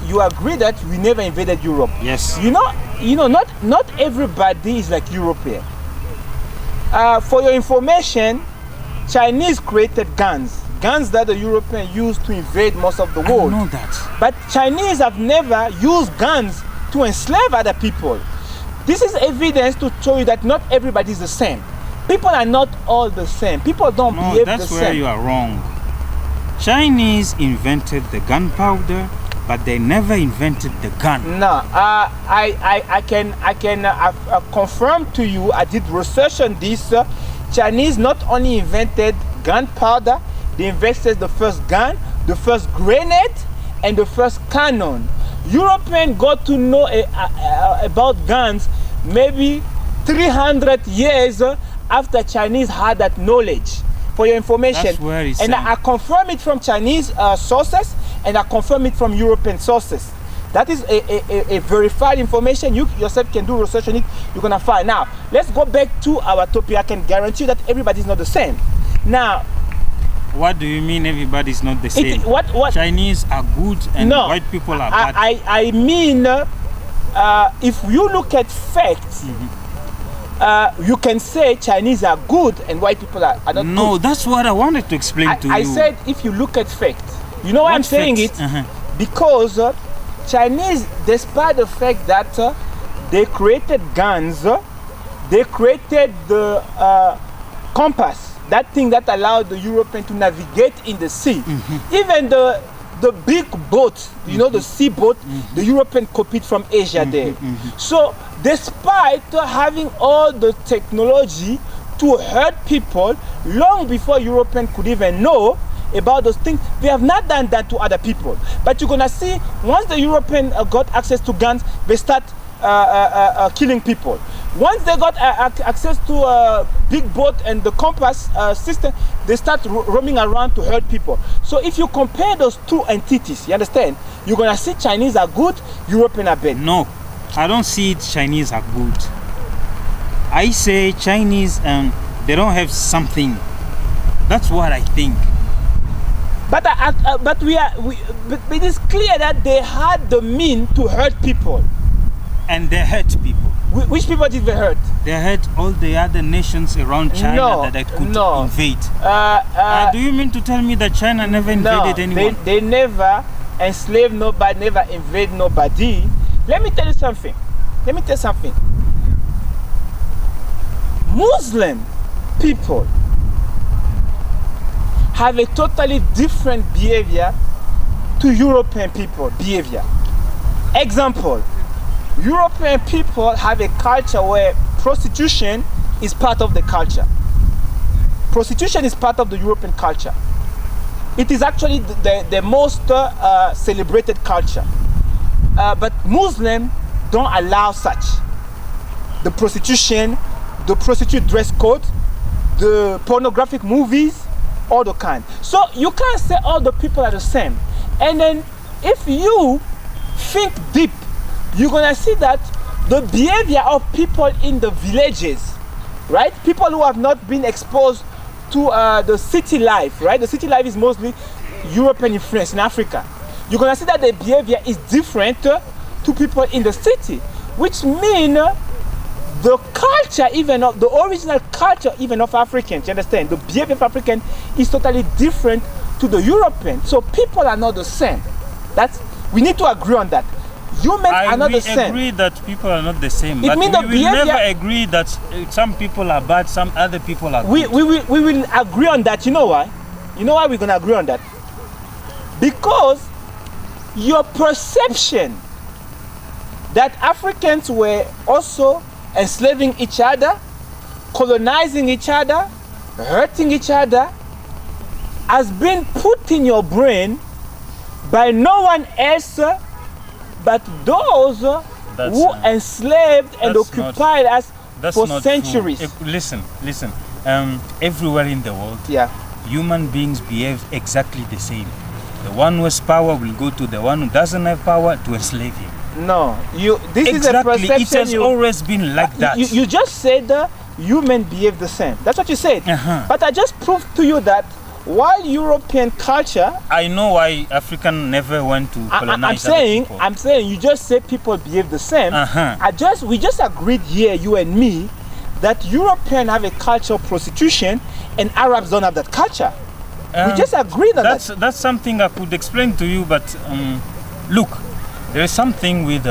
You agree that we never invaded Europe. Yes. Not everybody is like European. For your information, Chinese created guns that the Europeans used to invade most of the world. I know that. But Chinese have never used guns to enslave other people. This is evidence to show you that not everybody is the same. People are not all the same. People don't behave the same. That's where you are wrong. Chinese invented the gunpowder, but they never invented the gun. No, I can confirm to you. I did research on this. Chinese not only invented gunpowder, they invented the first gun, the first grenade, and the first cannon. Europeans got to know about guns maybe 300 years after Chinese had that knowledge. For your information, that's where it's and I confirm it from Chinese sources, and I confirm it from European sources. That is a verified information. You yourself can do research on it. You're gonna find. Now, let's go back to our topic. I can guarantee you that everybody is not the same. Now, what do you mean everybody is not the same? What Chinese are good and white people are bad. I mean, if you look at facts, you can say Chinese are good and white people are not good. No, that's what I wanted to explain to you. I said if you look at facts. You know why I'm saying it? Because Chinese, despite the fact that they created guns, they created the compass, that thing that allowed the European to navigate in the sea. Even the big boat, the sea boat, the European copied from Asia there. So despite having all the technology to hurt people long before Europeans could even know about those things, they have not done that to other people. But you're gonna see, once the Europeans got access to guns, they start killing people. Once they got access to a big boat and the compass system, they start roaming around to hurt people. So if you compare those two entities, you understand, you're gonna see Chinese are good, European are bad. No, I don't see Chinese are good. I say Chinese, they don't have something. That's what I think. But it is clear that they had the means to hurt people. And they hurt people. Which people did they hurt? They hurt all the other nations around China that they could invade. Do you mean to tell me that China never invaded anyone? They never enslaved nobody, never invaded nobody. Let me tell you something. Muslim people have a totally different behavior to European people behavior. Example, European people have a culture where prostitution is part of the culture. Prostitution is part of the European culture. It is actually the most celebrated culture. But Muslims don't allow such. The prostitution, the prostitute dress code, the pornographic movies, all the kind. So you can't say all the people are the same. And then if you think deep, you're gonna see that the behavior of people in the villages, right? People who have not been exposed to the city life, right? The city life is mostly European influence in Africa. You're gonna see that the behavior is different to people in the city, which means the culture, even of the original culture, even of Africans, you understand? The behavior of African is totally different to the European. So people are not the same. We need to agree on that. Humans are not the same. I agree that people are not the same. It means but we will never agree that some people are bad, some other people are good. We will agree on that. You know why? You know why we're going to agree on that? Because your perception that Africans were also enslaving each other, colonizing each other, hurting each other, has been put in your brain by no one else but those who enslaved and occupied us for centuries. Listen. Everywhere in the world, human beings behave exactly the same. The one who has power will go to the one who doesn't have power to enslave him. No, this is a perception. It has always been like that. You just said humans behave the same. That's what you said. But I just proved to you that while European culture... I know why African never went to colonize I'm saying you just say people behave the same. We just agreed here, you and me, that Europeans have a culture of prostitution and Arabs don't have that culture. We just agreed on that. That's something I could explain to you, but look, there is something with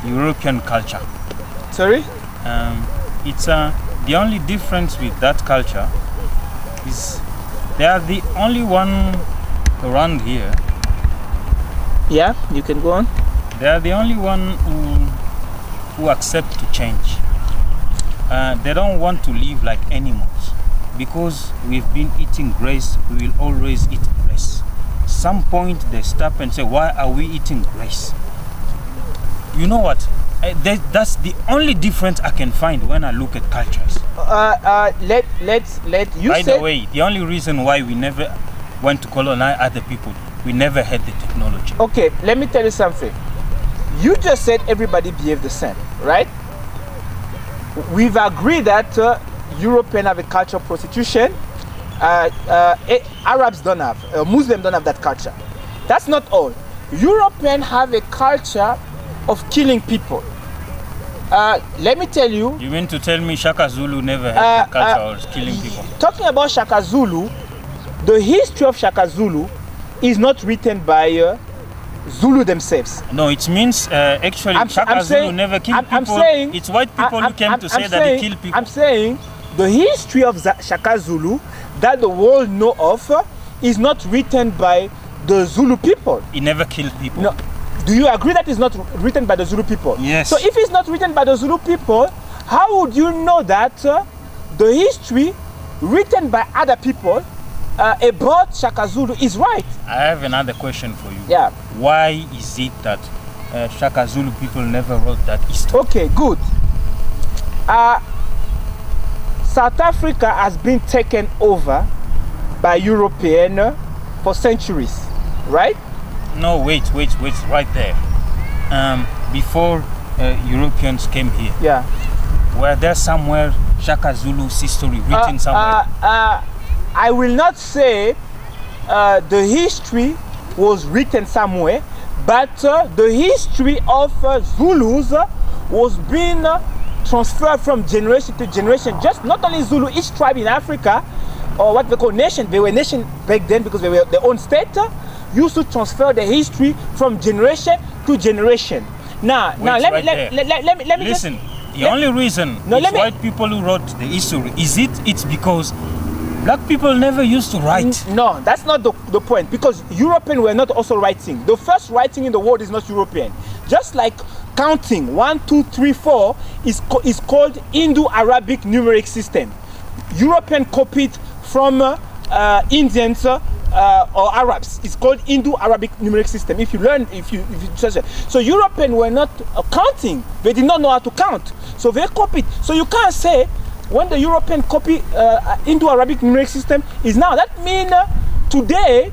European culture. Sorry? It's the only difference with that culture is they are the only one around here. Yeah, you can go on. They are the only one who accept to change. They don't want to live like animals because we've been eating grass. We will always eat grass. Some point they stop and say, "Why are we eating grass?" You know what? That's the only difference I can find when I look at cultures. By the way, the only reason why we never went to colonize other people, we never had the technology. Okay, let me tell you something. You just said everybody behave the same, right? We've agreed that Europeans have a culture of prostitution. Arabs don't have, Muslims don't have that culture. That's not all. Europeans have a culture of killing people. Let me tell you. You mean to tell me Shaka Zulu never had the culture of killing people? Talking about Shaka Zulu, the history of Shaka Zulu is not written by Zulu themselves. No, it means actually Shaka Zulu never killed people. It's white people who came to say that they kill people. I'm saying the history of Shaka Zulu that the world know of is not written by the Zulu people. He never killed people. No. Do you agree that it's not written by the Zulu people? Yes. So if it's not written by the Zulu people, how would you know that the history written by other people about Shaka Zulu is right? I have another question for you. Yeah. Why is it that Shaka Zulu people never wrote that history? Okay, good. South Africa has been taken over by Europeans for centuries, right? No, wait, right there. Before Europeans came here, yeah, were there somewhere Shaka Zulu's history written somewhere? I will not say the history was written somewhere, but the history of Zulus was being transferred from generation to generation. Just not only Zulu, each tribe in Africa, or what they call nation, they were nation back then because they were their own state, used to transfer the history from generation to generation. Now let me listen. The only reason it's white people who wrote the history it's because black people never used to write. No, that's not the point, because Europeans were not also writing. The first writing in the world is not European. Just like counting 1, 2, 3, 4 is called Indo-Arabic numeric system. European copied from Indians or Arabs. It's called Indo-Arabic numeric system. If you search it. So Europeans were not counting. They did not know how to count. So they copied. So you can't say when the European copy Indo-Arabic numeric system is now. That means today,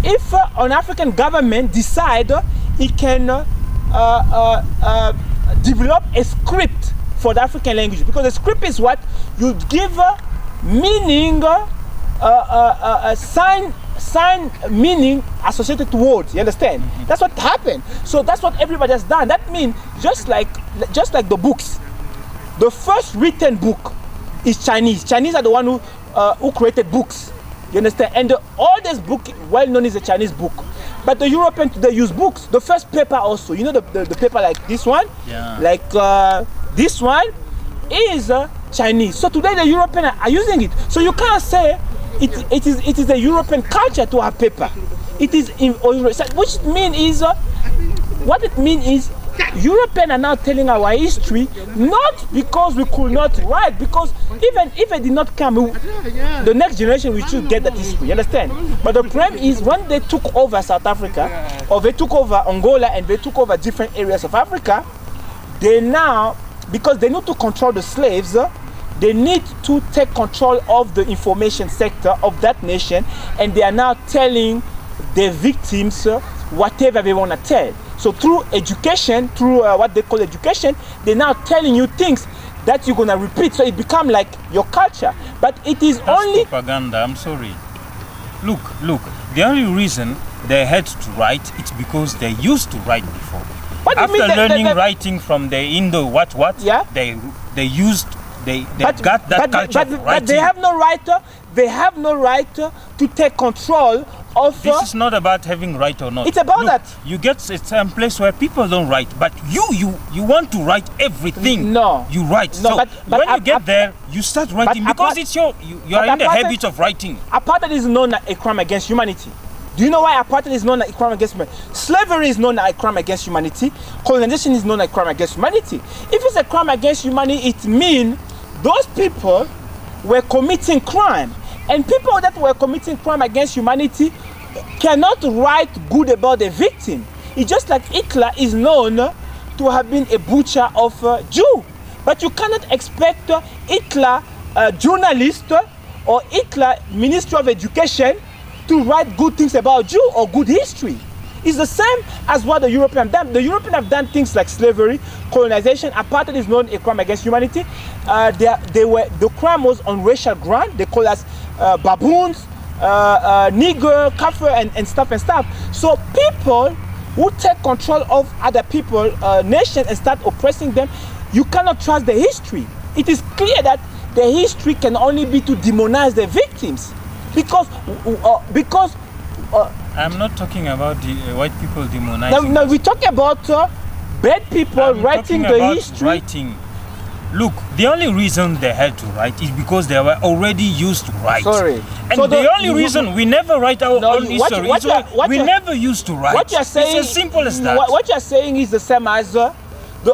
if an African government decide it can develop a script for the African language, because the script is what you give meaning, sign meaning associated to words. You understand? Mm-hmm. That's what happened. So that's what everybody has done. That means just like the books. The first written book is Chinese. Chinese are the one who created books. You understand? And the oldest book, well known, is a Chinese book. But the Europeans today use books. The first paper also, you know, the paper like this one, yeah, like this one is Chinese. So today the Europeans are using it. So you can't say it is a European culture to have paper. It is which means is what it means is Europeans are now telling our history, not because we could not write, because even if it did not come, the next generation we should get that history. You understand? But the problem is when they took over South Africa, or they took over Angola, and they took over different areas of Africa, they now, because they need to control the slaves, they need to take control of the information sector of that nation, and they are now telling the victims whatever they want to tell. So through education, through what they call education, they're now telling you things that you're gonna repeat, so it become like your culture. But it is That's only propaganda. I'm sorry. Look. The only reason they had to write it's because they used to write before. What do you After mean learning they- writing from the Indo what, Yeah. they got that culture of but writing. they have no right. They have no right to take control of. This is not about having right or not. It's about Look, that. You get a place where people don't write, but you want to write everything. No. You write. No, so but when you get ap- there, you start writing because it's you are but in the apartheid- habit of writing. Apartheid is known as a crime against humanity. Do you know why apartheid is known as a crime against humanity? Slavery is known as a crime against humanity. Colonization is known as a crime against humanity. If it's a crime against humanity, it means those people were committing crime. And people that were committing crime against humanity cannot write good about the victim. It's just like Hitler is known to have been a butcher of Jew. But you cannot expect Hitler journalist or Hitler Ministry of Education to write good things about Jew or good history. It's the same as what the Europeans have done. The Europeans have done things like slavery, colonization. Apartheid is not a crime against humanity. The crime was on racial ground. They call us baboons, nigger, kafir, and stuff. So people who take control of other people, nations, and start oppressing them, you cannot trust the history. It is clear that the history can only be to demonize the victims, because I'm not talking about the white people demonizing. now we talk about bad people I'm writing talking the about history. Writing. Look, the only reason they had to write is because they were already used to write. Sorry. And So the only reason we never write our own history is we never used to write. What you're saying, it's as simple as that. What you're saying is the same as the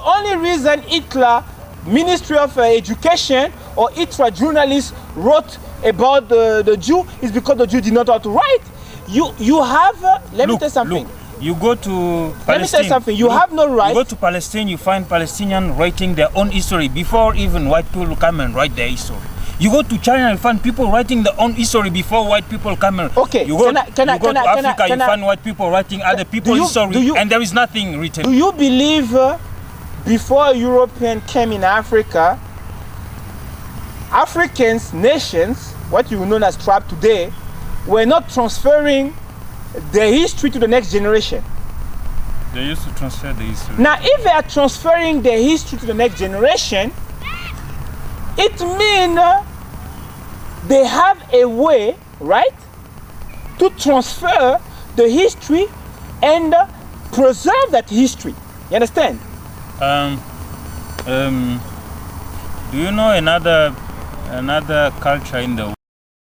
only reason Hitler Ministry of Education or Hitler journalists wrote about the Jew is because the Jew did not know how to write. You have let me tell you something. Look, you go to Palestine. Let me tell you something. You have no right. You go to Palestine, you find Palestinians writing their own history before even white people come and write their history. You go to China and find people writing their own history before white people come and. Okay. You go to Africa, you find white people writing other people's history, and there is nothing written. Do you believe before European came in Africa, Africans, nations, what you know as tribe today, were not transferring their history to the next generation? They used to transfer the history. Now, if they are transferring their history to the next generation, it means they have a way, right, to transfer the history and preserve that history. You understand? Do you know another culture in the